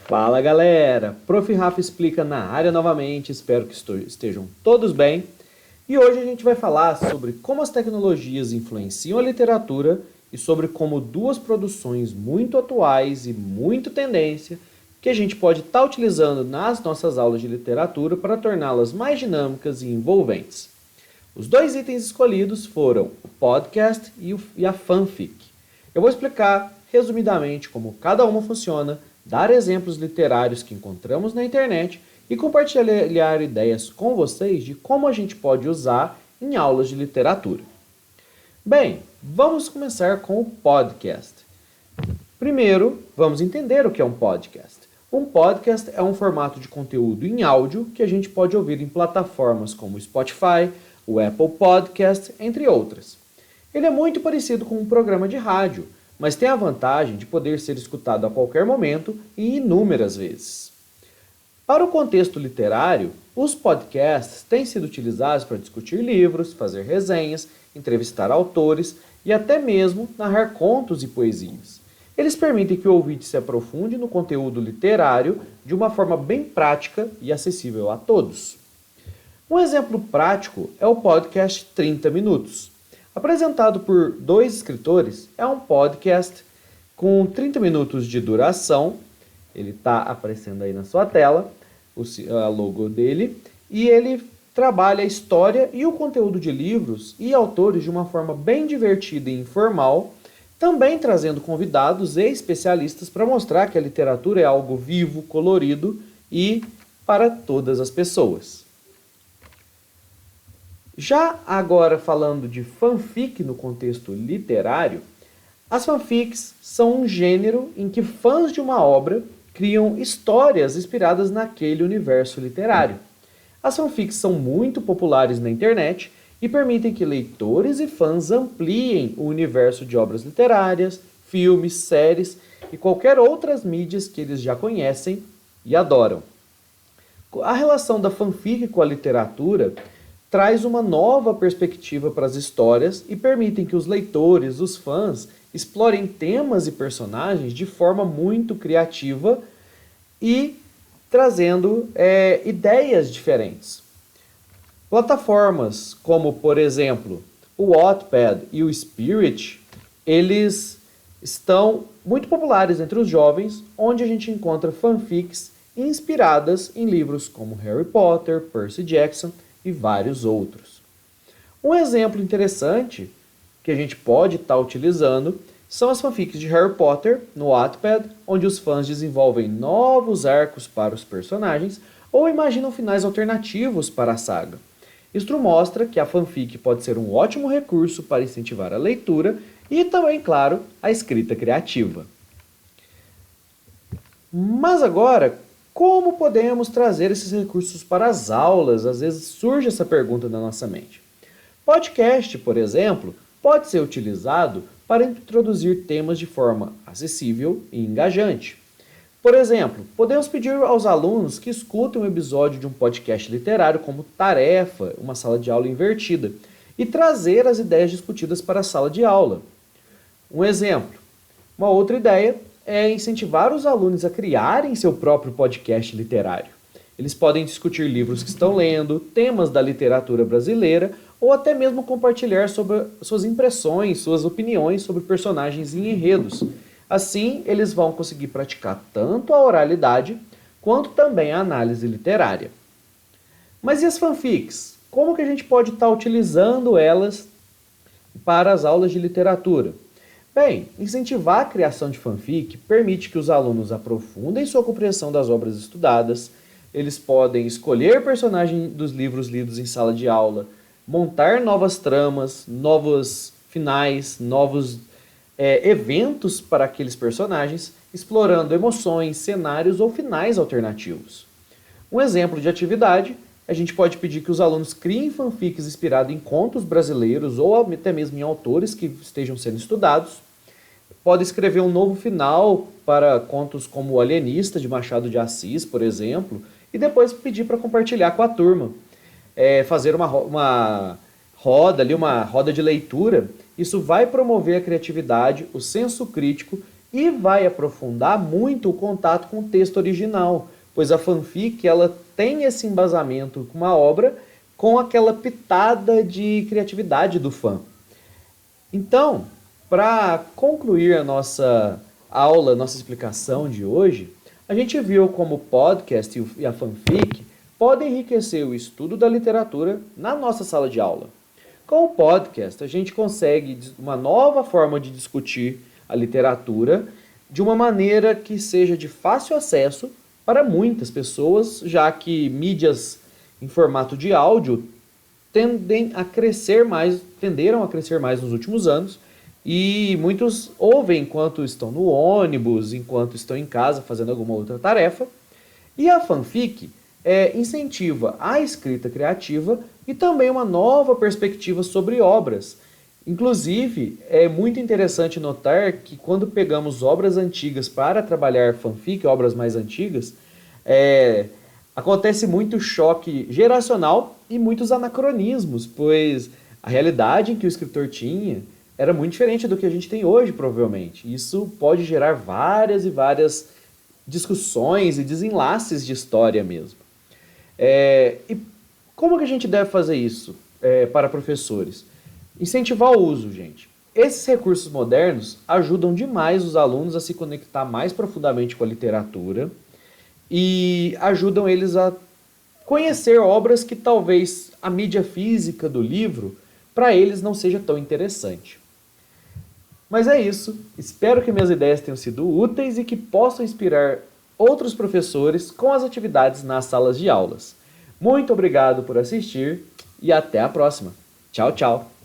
Fala galera, Prof. Rafa explica na área novamente, espero que estejam todos bem. E hoje a gente vai falar sobre como as tecnologias influenciam a literatura e sobre como duas produções muito atuais e muito tendência que a gente pode estar utilizando nas nossas aulas de literatura para torná-las mais dinâmicas e envolventes. Os dois itens escolhidos foram o podcast e a fanfic. Eu vou explicar resumidamente como cada uma funciona, dar exemplos literários que encontramos na internet e compartilhar ideias com vocês de como a gente pode usar em aulas de literatura. Bem, vamos começar com o podcast. Primeiro, vamos entender o que é um podcast. Um podcast é um formato de conteúdo em áudio que a gente pode ouvir em plataformas como o Spotify, o Apple Podcast, entre outras. Ele é muito parecido com um programa de rádio, mas tem a vantagem de poder ser escutado a qualquer momento e inúmeras vezes. Para o contexto literário, os podcasts têm sido utilizados para discutir livros, fazer resenhas, entrevistar autores e até mesmo narrar contos e poesias. Eles permitem que o ouvinte se aprofunde no conteúdo literário de uma forma bem prática e acessível a todos. Um exemplo prático é o podcast 30 Minutos. Apresentado por dois escritores, é um podcast com 30 minutos de duração. Ele está aparecendo aí na sua tela, a logo dele, e ele trabalha a história e o conteúdo de livros e autores de uma forma bem divertida e informal, também trazendo convidados e especialistas para mostrar que a literatura é algo vivo, colorido e para todas as pessoas. Já agora falando de fanfic no contexto literário, as fanfics são um gênero em que fãs de uma obra criam histórias inspiradas naquele universo literário. As fanfics são muito populares na internet e permitem que leitores e fãs ampliem o universo de obras literárias, filmes, séries e qualquer outras mídias que eles já conhecem e adoram. A relação da fanfic com a literatura traz uma nova perspectiva para as histórias e permitem que os leitores, os fãs, explorem temas e personagens de forma muito criativa e trazendo ideias diferentes. Plataformas como, por exemplo, o Wattpad e o Spirit, eles estão muito populares entre os jovens, onde a gente encontra fanfics inspiradas em livros como Harry Potter, Percy Jackson e vários outros. Um exemplo interessante que a gente pode estar utilizando são as fanfics de Harry Potter no Wattpad, onde os fãs desenvolvem novos arcos para os personagens ou imaginam finais alternativos para a saga. Isto mostra que a fanfic pode ser um ótimo recurso para incentivar a leitura e também, claro, a escrita criativa. Mas agora, como podemos trazer esses recursos para as aulas? Às vezes surge essa pergunta na nossa mente. Podcast, por exemplo, pode ser utilizado para introduzir temas de forma acessível e engajante. Por exemplo, podemos pedir aos alunos que escutem um episódio de um podcast literário como tarefa, uma sala de aula invertida, e trazer as ideias discutidas para a sala de aula. Um exemplo, uma outra ideia é incentivar os alunos a criarem seu próprio podcast literário. Eles podem discutir livros que estão lendo, temas da literatura brasileira ou até mesmo compartilhar sobre suas impressões, suas opiniões sobre personagens e enredos. Assim, eles vão conseguir praticar tanto a oralidade quanto também a análise literária. Mas e as fanfics? Como que a gente pode estar utilizando elas para as aulas de literatura? Bem, incentivar a criação de fanfic permite que os alunos aprofundem sua compreensão das obras estudadas, eles podem escolher personagens dos livros lidos em sala de aula, montar novas tramas, novos finais, novos eventos para aqueles personagens, explorando emoções, cenários ou finais alternativos. Um exemplo de atividade, a gente pode pedir que os alunos criem fanfics inspirados em contos brasileiros ou até mesmo em autores que estejam sendo estudados. Pode escrever um novo final para contos como O Alienista, de Machado de Assis, por exemplo, e depois pedir para compartilhar com a turma. Fazer uma roda ali, uma roda de leitura. Isso vai promover a criatividade, o senso crítico e vai aprofundar muito o contato com o texto original, pois a fanfic ela tem esse embasamento com uma obra com aquela pitada de criatividade do fã. Então, para concluir a nossa aula, nossa explicação de hoje, a gente viu como o podcast e a fanfic podem enriquecer o estudo da literatura na nossa sala de aula. Com o podcast, a gente consegue uma nova forma de discutir a literatura de uma maneira que seja de fácil acesso para muitas pessoas, já que mídias em formato de áudio tenderam a crescer mais nos últimos anos, e muitos ouvem enquanto estão no ônibus, enquanto estão em casa fazendo alguma outra tarefa. E a fanfic incentiva a escrita criativa e também uma nova perspectiva sobre obras. Inclusive, é muito interessante notar que quando pegamos obras antigas para trabalhar fanfic, obras mais antigas, acontece muito choque geracional e muitos anacronismos, pois a realidade em que o escritor tinha era muito diferente do que a gente tem hoje, provavelmente. Isso pode gerar várias e várias discussões e desenlaces de história mesmo. E como que a gente deve fazer isso para professores? Incentivar o uso, gente. Esses recursos modernos ajudam demais os alunos a se conectar mais profundamente com a literatura e ajudam eles a conhecer obras que talvez a mídia física do livro para eles não seja tão interessante. Mas é isso, espero que minhas ideias tenham sido úteis e que possam inspirar outros professores com as atividades nas salas de aulas. Muito obrigado por assistir e até a próxima. Tchau, tchau!